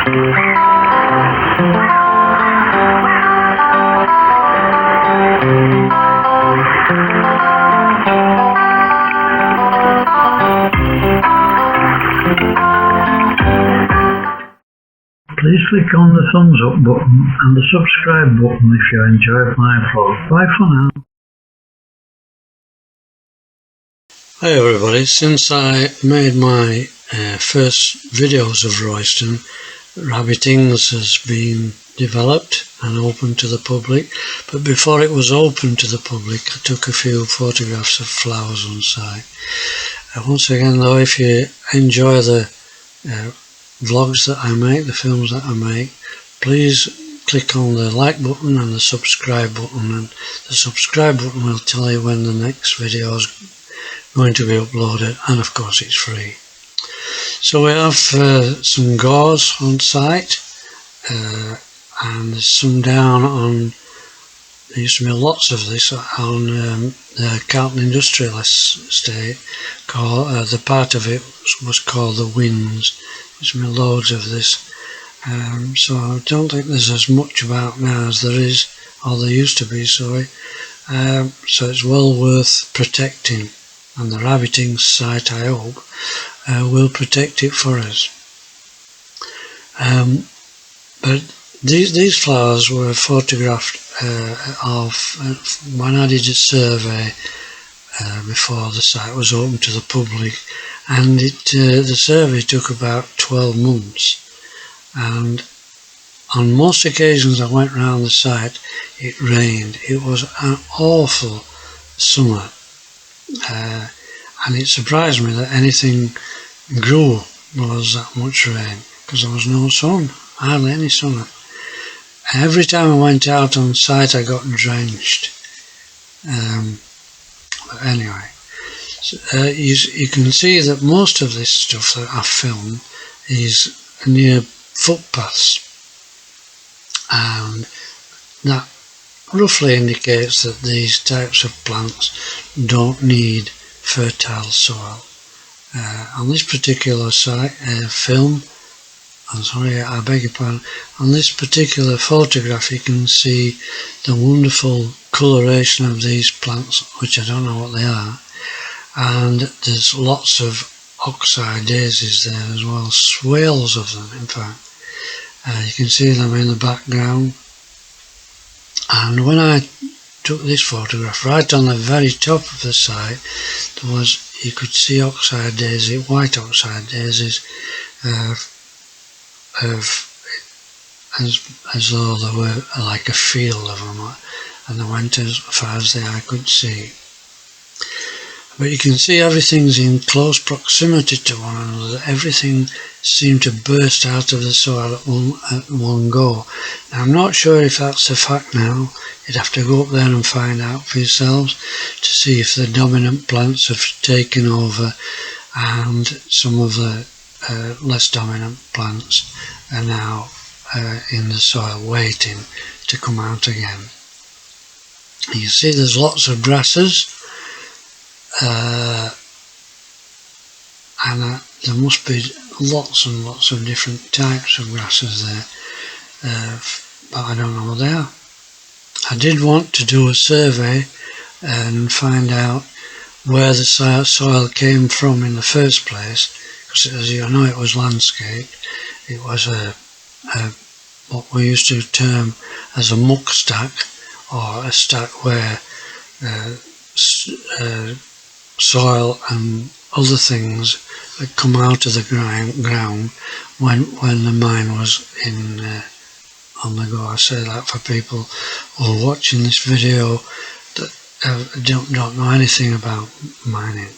Please click on the thumbs up button and the subscribe button if you enjoyed my vlog. Bye for now. Hi everybody, since I made my first videos of Royston, Rabbitings has been developed and open to the public, but before it was open to the public I took a few photographs of flowers on site. Once again though, if you enjoy the vlogs that I make, the films that I make, please click on the like button and the subscribe button, and the subscribe button will tell you when the next video is going to be uploaded, and of course it's free. So we have some gauze on site, and there's some down on, there used to be lots of this on the Carlton Industrial Estate, called, the part of it was called the Winds. There's been loads of this, so I don't think there's as much about now as there is, or there used to be, sorry, so it's well worth protecting, and the Rabbiting site, I hope, will protect it for us. But these flowers were photographed of when I did a survey before the site was open to the public, and the survey took about 12 months, and on most occasions I went around the site it rained. It was an awful summer, and it surprised me that anything grew when there was that much rain, because there was no sun, hardly any sun. Every time I went out on site I got drenched. But anyway, so, you can see that most of this stuff that I've filmed is near footpaths, and that roughly indicates that these types of plants don't need fertile soil. On this particular site, I beg your pardon, on this particular photograph you can see the wonderful coloration of these plants, which I don't know what they are, and there's lots of oxeye daisies there as well, swales of them in fact. You can see them in the background, and when I took this photograph, right on the very top of the site you could see oxeye daisy, white oxeye daisies, as though there were like a field of them, and they went as far as the eye could see. But you can see everything's in close proximity to one another. Everything seemed to burst out of the soil at one go. Now, I'm not sure if that's a fact now. You'd have to go up there and find out for yourselves to see if the dominant plants have taken over and some of the less dominant plants are now in the soil waiting to come out again. You see there's lots of grasses, and there must be lots and lots of different types of grasses there, but I don't know what they are. I did want to do a survey and find out where the soil came from in the first place, because as you know it was landscaped. It was what we used to term as a muck stack, or a stack where soil and other things had come out of the ground when the mine was on the go. I say that for people who are watching this video that don't know anything about mining.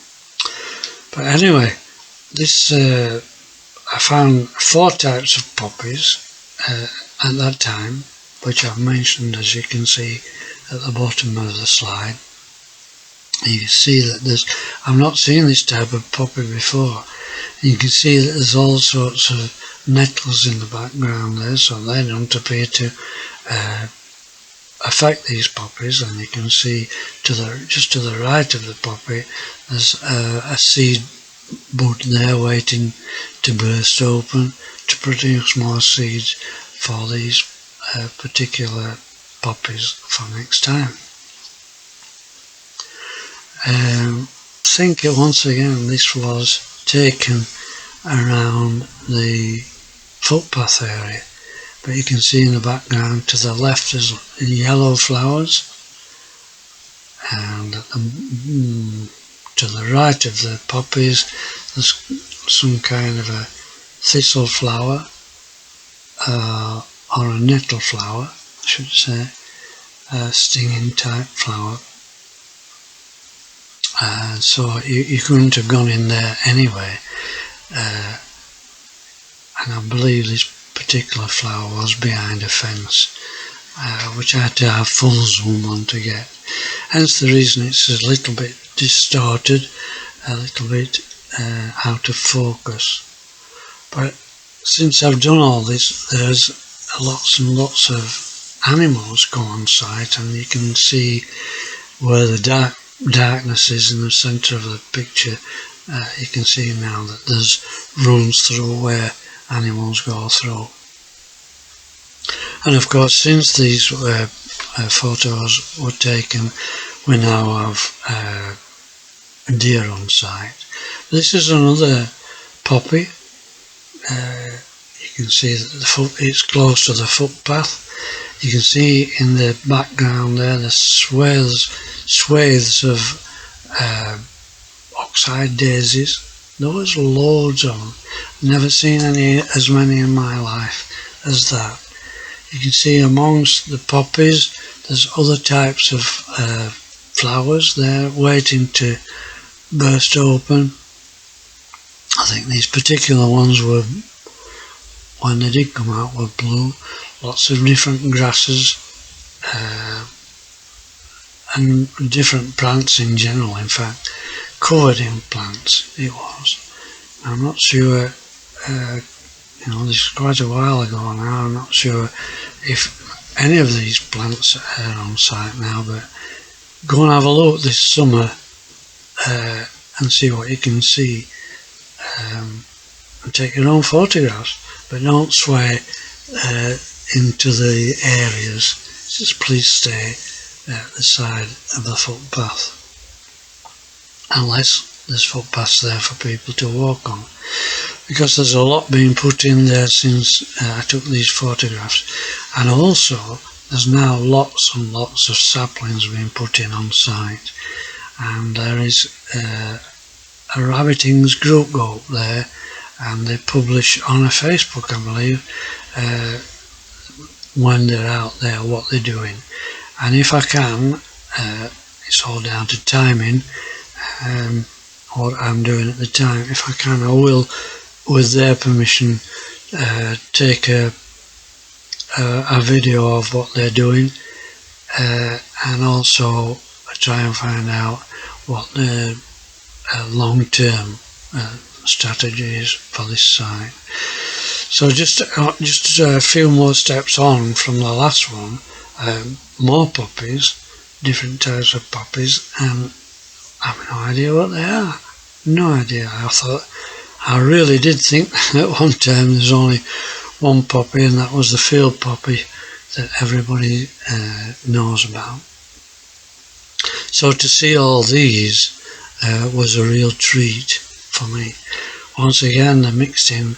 But anyway, this I found 4 types of poppies at that time, which I've mentioned, as you can see at the bottom of the slide. You can see that I've not seen this type of poppy before. You can see that there's all sorts of nettles in the background there, so they don't appear to affect these poppies. And you can see just to the right of the poppy there's a seed bud there waiting to burst open to produce more seeds for these particular poppies for next time. I think once again this was taken around the footpath area, but you can see in the background to the left there's yellow flowers, and to the right of the poppies there's some kind of a thistle flower, or a nettle flower I should say, a stinging type flower. So you couldn't have gone in there anyway, and I believe this particular flower was behind a fence, which I had to have full zoom on to get. Hence the reason it's a little bit distorted, a little bit out of focus. But since I've done all this, there's lots and lots of animals go on site, and you can see where the darkness is in the centre of the picture. You can see now that there's rooms through where animals go through. And of course, since these photos were taken, we now have deer on site. This is another poppy. You can see that it's close to the footpath. You can see in the background there the swathes of oxeye daisies. There was loads of them. Never seen as many in my life as that. You can see amongst the poppies there's other types of flowers there waiting to burst open. I think these particular ones were, when they did come out, were blue. Lots of different grasses and different plants in general, in fact, covered in plants it was. I'm not sure, this is quite a while ago now, I'm not sure if any of these plants are on site now, but go and have a look this summer and see what you can see, and take your own photographs, but don't sway into the areas. Just please stay at the side of the footpath, unless there's footpaths there for people to walk on, because there's a lot being put in there since I took these photographs. And also there's now lots and lots of saplings being put in on site, and there is a rabbitings group go up there, and they publish on a Facebook, I believe, when they're out there what they're doing. And if I can, it's all down to timing, what I'm doing at the time. If I can, I will, with their permission, take a video of what they're doing, and also try and find out what the long-term strategy is for this site. So just a few more steps on from the last one, more poppies, different types of poppies, and I have no idea what they are. No idea. I really did think at one time there's only one poppy, and that was the field poppy that everybody knows about. So to see all these was a real treat for me. Once again, they're mixed in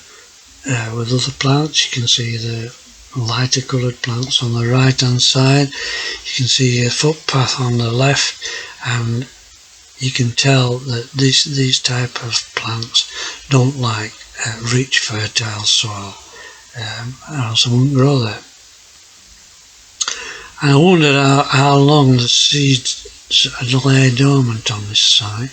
with other plants. You can see the lighter coloured plants on the right hand side. You can see a footpath on the left, and you can tell that these type of plants don't like rich fertile soil, or else they wouldn't grow there. And I wondered how long the seeds had lay dormant on this site,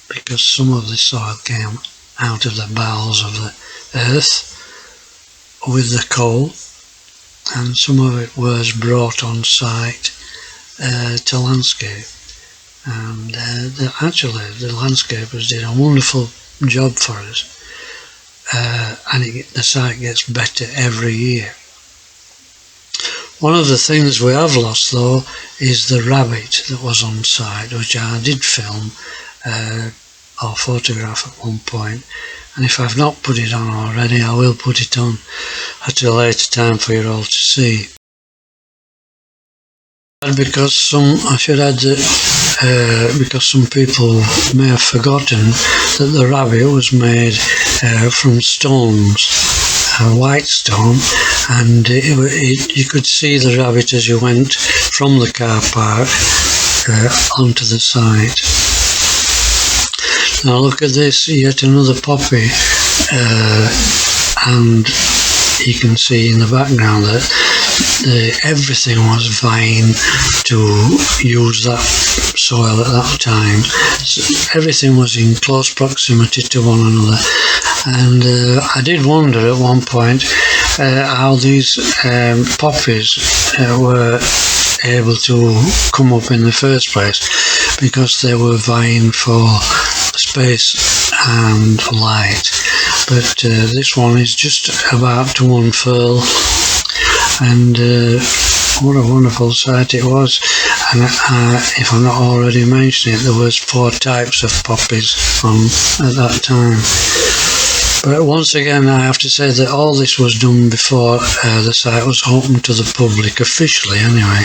because some of the soil came out of the bowels of the earth with the coal, and some of it was brought on site to landscape. And actually the landscapers did a wonderful job for us, and the site gets better every year. One of the things we have lost though is the rabbit that was on site, which I did film or photograph at one point, and if I've not put it on already, I will put it on at a later time for you all to see. And because I should add that because some people may have forgotten that the rabbit was made from stones, white stone, and you could see the rabbit as you went from the car park onto the site. Now look at this, yet another poppy, and you can see in the background that everything was vying to use that soil at that time. So everything was in close proximity to one another, and I did wonder at one point how these poppies were able to come up in the first place, because they were vying for space and light. But this one is just about to unfurl, and what a wonderful sight it was. And if I'm not already mentioning it, there was 4 types of poppies at that time. But once again, I have to say that all this was done before the site was open to the public, officially anyway.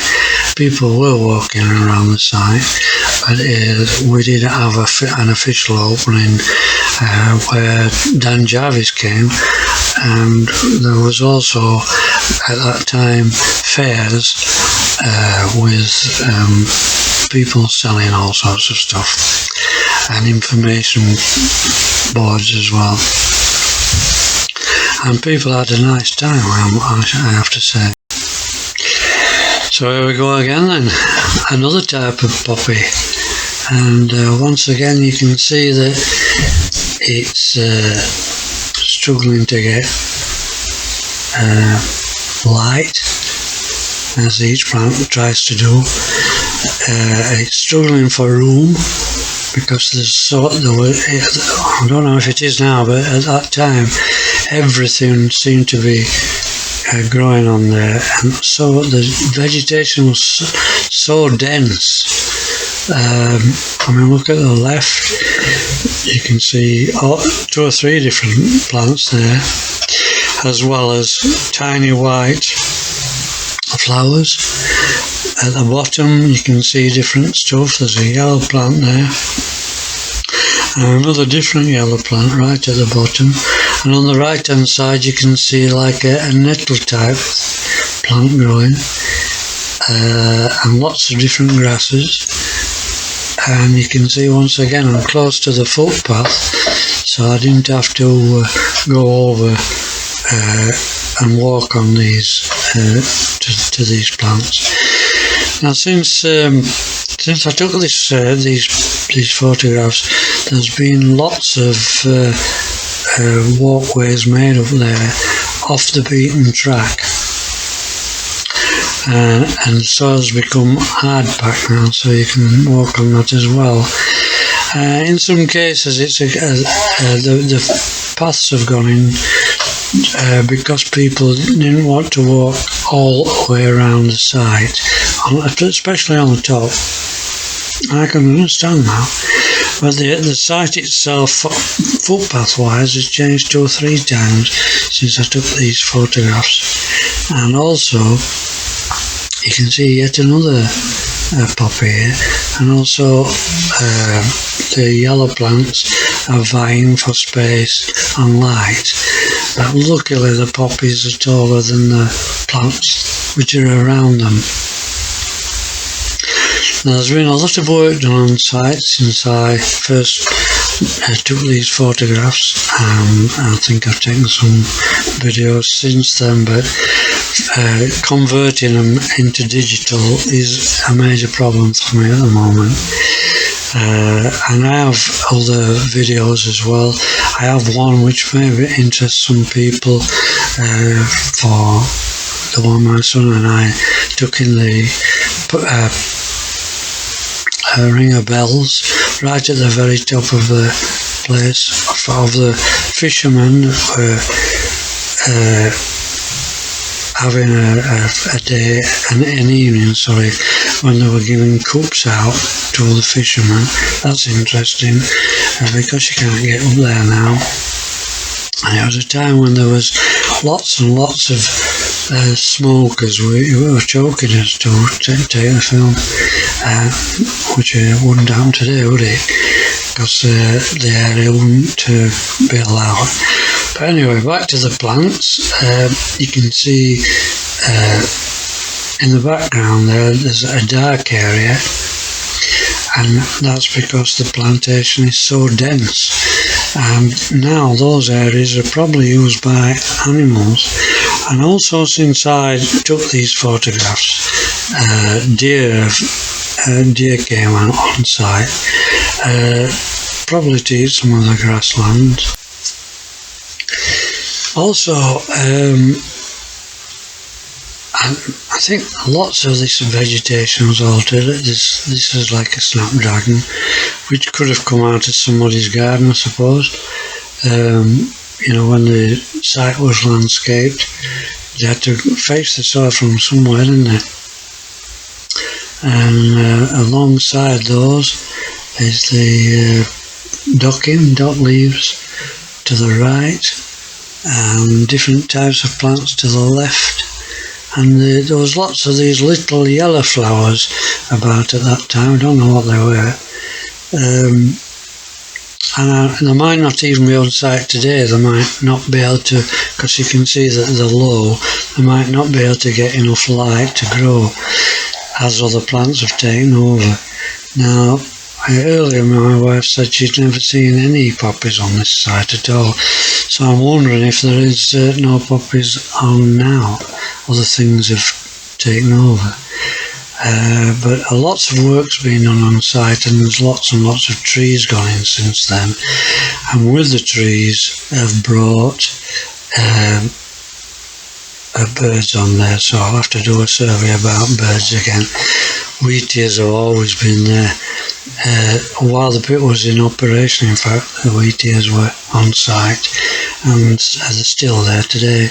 People were walking around the site, but we didn't have an official opening where Dan Jarvis came, and there was also at that time fairs with people selling all sorts of stuff, and information boards as well. And people had a nice time, I have to say. So here we go again then, another type of poppy, and once again you can see that it's struggling to get light, as each plant tries to do. It's struggling for room, because I don't know if it is now, but at that time everything seemed to be growing on there, and so the vegetation was so dense. I mean, look at the left, you can see 2 or 3 different plants there, as well as tiny white flowers. At the bottom you can see different stuff. There's a yellow plant there, and another different yellow plant right at the bottom, and on the right hand side you can see like a nettle type plant growing, and lots of different grasses. And you can see once again I'm close to the footpath, so I didn't have to go over and walk on these to these plants. Now since I took these photographs, there's been lots of walkways made up there off the beaten track, and soil's become hard packed now, so you can walk on that as well. In some cases it's the paths have gone in because people didn't want to walk all the way around the site, especially on the top. I can understand that, but the site itself, footpath wise, has changed 2 or 3 times since I took these photographs. And also you can see yet another poppy here, and also the yellow plants are vying for space and light. But luckily the poppies are taller than the plants which are around them. Now, there's been a lot of work done on site since I first took these photographs. I think I've taken some videos since then, but converting them into digital is a major problem for me at the moment. And I have other videos as well. I have one which may interest some people for the one my son and I took in the ring of bells, right at the very top of the place, of the fishermen were having a day, an evening, when they were giving cups out to all the fishermen. That's interesting. because you can't get up there now. And it was a time when there was lots and lots of smoke as we were choking us to take the film, which wouldn't happen today, would it? Because the area wouldn't be allowed. But anyway, back to the plants. You can see in the background there's a dark area, and that's because the plantation is so dense. And now those areas are probably used by animals. And also, since I took these photographs, deer came out on site, probably to eat some of the grassland. Also, I think lots of this vegetation was altered. This is like a snapdragon, which could have come out of somebody's garden, I suppose. You know, when the site was landscaped, they had to fetch the soil from somewhere, didn't they? And alongside those is the dock leaves to the right, and different types of plants to the left. And there was lots of these little yellow flowers about at that time. I don't know what they were. And they might not even be on site today. They might not be able to, because you can see that they're low, they might not be able to get enough light to grow, as other plants have taken over. Now, earlier my wife said she'd never seen any poppies on this site at all. So I'm wondering if there is no poppies on now. Other things have taken over. But lots of work's been done on site, and there's lots and lots of trees gone in since then. And with the trees have brought birds on there, so I'll have to do a survey about birds again. Wheat ears have always been there. While the pit was in operation, in fact, the wheat ears were on site, and they're still there today.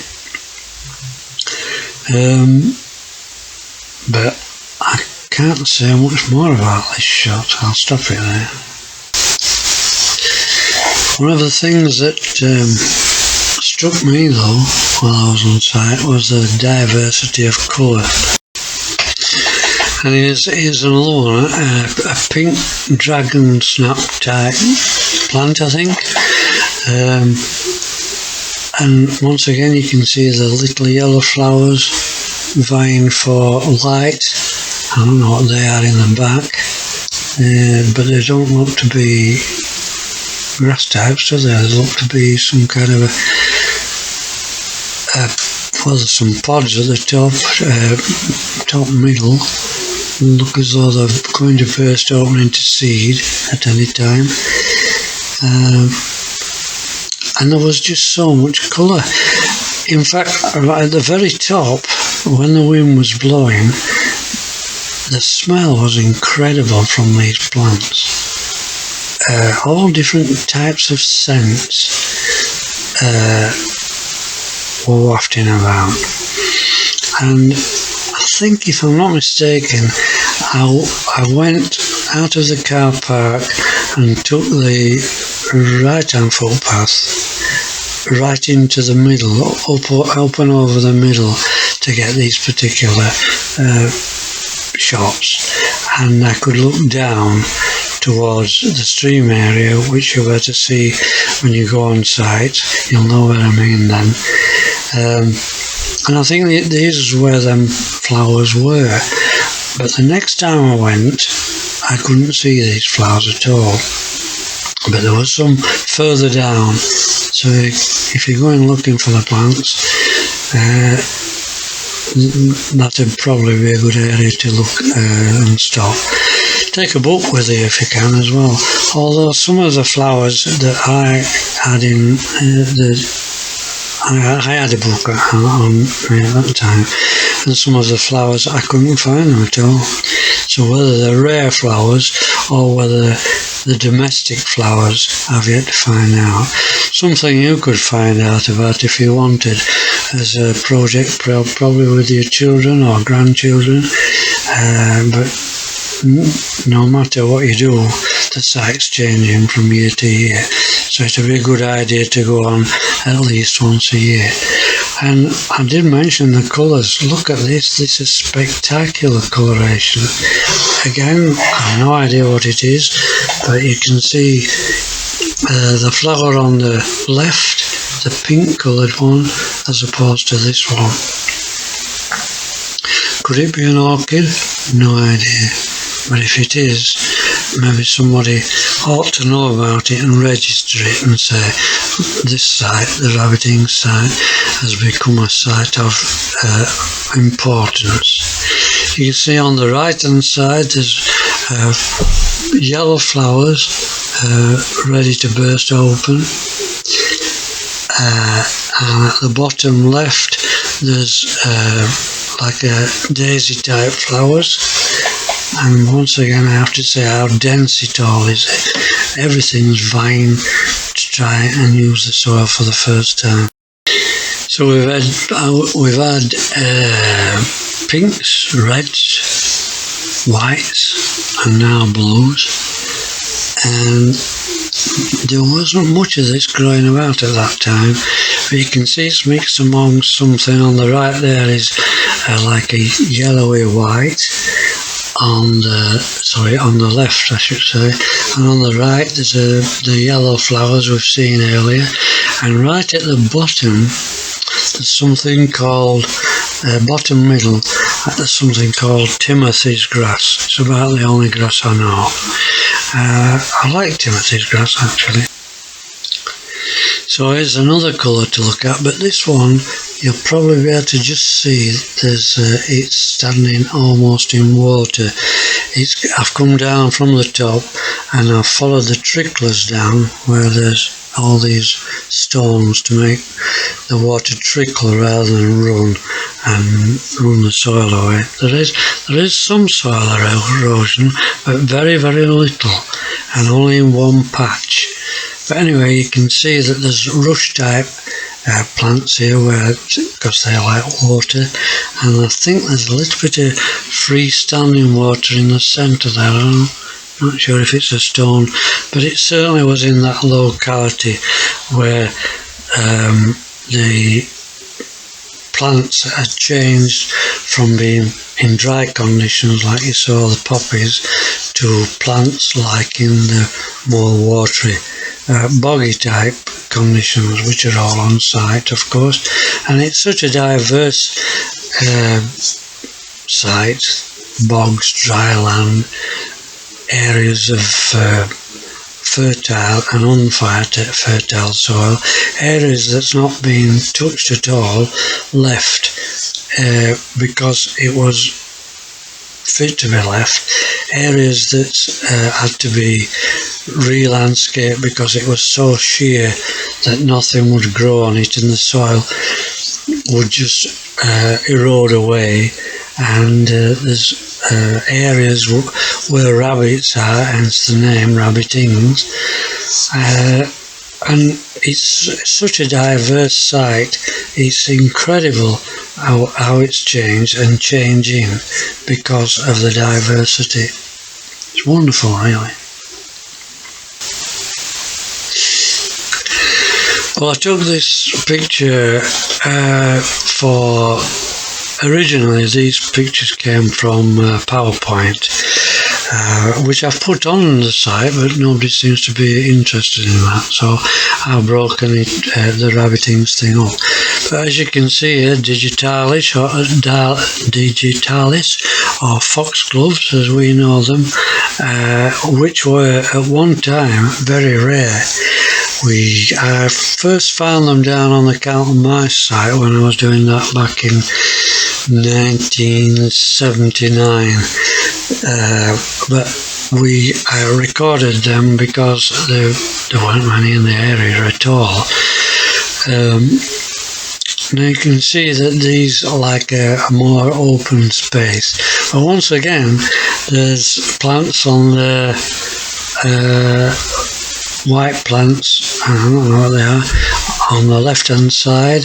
But I can't say much more about this shot. I'll stop it there. One of the things that struck me though while I was on site was the diversity of colour. And here's another one, a pink dragon snap type plant, I think. And once again you can see the little yellow flowers vying for light. I don't know what they are in the back, but they don't look to be grass types, do they? They look to be some kind of well, there's some pods at the top middle. Look as though they're going to burst open into seed at any time. And there was just so much colour. In fact, right at the very top, when the wind was blowing, the smell was incredible from these plants. All different types of scents were wafting about. And I think, if I'm not mistaken, I went out of the car park and took the right-hand footpath right into the middle, up and over the middle, to get these particular shots. And I could look down towards the stream area, which you're able to see when you go on site. You'll know what I mean then. And I think these is where them flowers were. But the next time I went, I couldn't see these flowers at all. But there was some further down. So if you're going looking for the plants, that'd probably be a good area to look and stop. Take a book with you if you can as well. Although some of the flowers that I had in I had a book on me at that time, and some of the flowers I couldn't find them at all. So whether they're rare flowers or whether the domestic flowers, I've yet to find out. Something you could find out about if you wanted, as a project probably with your children or grandchildren. But no matter what you do, the site's changing from year to year. So it'd be a good idea to go on at least once a year. And I did mention the colours. Look at this. This is spectacular coloration. Again, I have no idea what it is, but you can see the flower on the left, the pink coloured one, as opposed to this one. Could it be an orchid? No idea. But if it is, maybe somebody ought to know about it and register it and say this site, the rabbiting site, has become a site of importance. You can see on the right hand side there's yellow flowers ready to burst open, and at the bottom left there's like a daisy type flowers. And once again I have to say how dense it all is. Everything's vying to try and use the soil for the first time. So we've had pinks, reds, whites, and now blues. And there wasn't much of this growing about at that time, but you can see it's mixed among something. On the right there is like a yellowy white. On the left I should say, and on the right there's the yellow flowers we've seen earlier, and right at the bottom there's something called bottom middle, there's something called Timothy's grass. It's about the only grass I know. I like Timothy's grass actually. So here's another colour to look at, but this one you'll probably be able to just see it's standing almost in water. I've come down from the top and I've followed the tricklers down where there's all these stones to make the water trickle rather than run the soil away. There is some soil erosion, but very, very little, and only in one patch. But anyway, you can see that there's rush type plants here because they like water, and I think there's a little bit of freestanding water in the centre there. I'm not sure if it's a stone, but it certainly was in that locality where the plants had changed from being in dry conditions like you saw the poppies to plants like in the more watery boggy type conditions, which are all on site of course. And it's such a diverse site: bogs, dry land, areas of fertile and unfertile soil, areas that's not been touched at all, left because it was fit to be left, areas that had to be re-landscaped because it was so sheer that nothing would grow on it and the soil would just erode away. And there's areas where rabbits are, hence the name rabbitings, and it's such a diverse site. It's incredible how it's changed and changing because of the diversity. It's wonderful, really. Well, I took this picture originally these pictures came from PowerPoint, which I've put on the site, but nobody seems to be interested in that, so I've broken the rabbitings thing up. But as you can see here, digitalis or foxgloves as we know them, which were at one time very rare. I first found them down on the Count and Mice site when I was doing that back in 1979, but I recorded them because there weren't many in the area at all. Now you can see that these are like a more open space, but once again there's plants on the white plants, I don't know what they are, on the left hand side,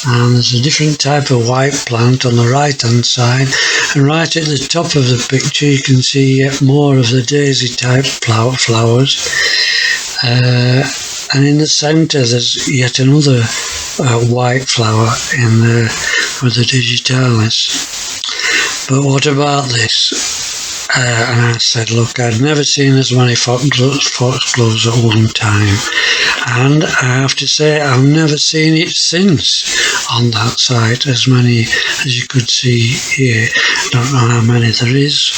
and there's a different type of white plant on the right hand side, And right at the top of the picture you can see yet more of the daisy type flowers. And in the centre there's yet another white flower in there with the digitalis. But what about this? And I said, look, I'd never seen as many foxgloves at one time, and I have to say I've never seen it since on that site, as many as you could see here. Don't know how many there is.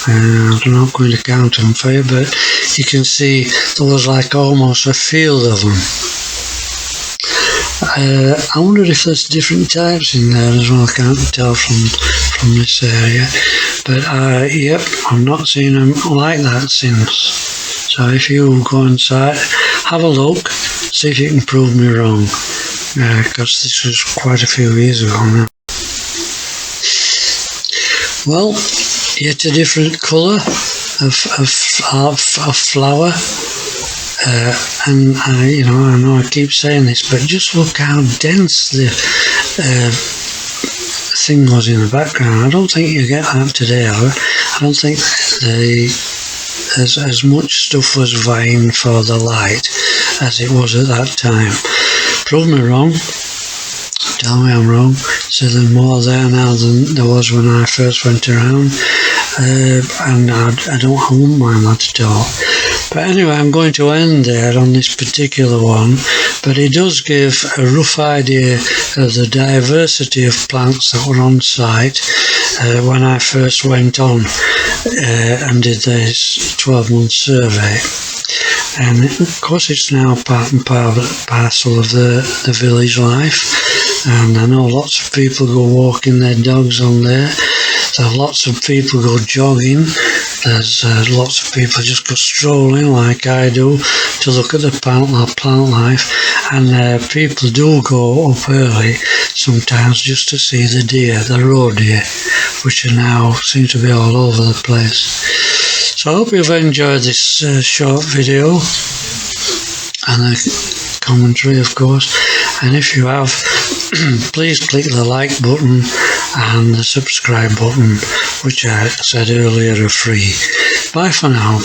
I'm not going to count them for you, but you can see there was like almost a field of them. I wonder if there's different types in there as well. I can't tell from this area, but yep, I've not seen them like that since. So if you go inside, have a look, see if you can prove me wrong, because this was quite a few years ago now. Well, yet a different colour of flower. And I know I keep saying this, but just look how dense the thing was in the background. I don't think you get that today, I don't think as much stuff was vying for the light as it was at that time. Prove me wrong, tell me I'm wrong. So there's more there now than there was when I first went around, and I wouldn't mind that at all. But anyway, I'm going to end there on this particular one, but it does give a rough idea of the diversity of plants that were on site when I first went on and did this 12-month survey. And of course it's now part and parcel of the village life, and I know lots of people go walking their dogs on there. There are lots of people go jogging. There's lots of people just go strolling like I do to look at the plant life, and people do go up early sometimes just to see the deer, the roe deer, which are now seem to be all over the place. So I hope you've enjoyed this short video and the commentary, of course, and if you have, please click the like button and the subscribe button, which I said earlier are free. Bye for now.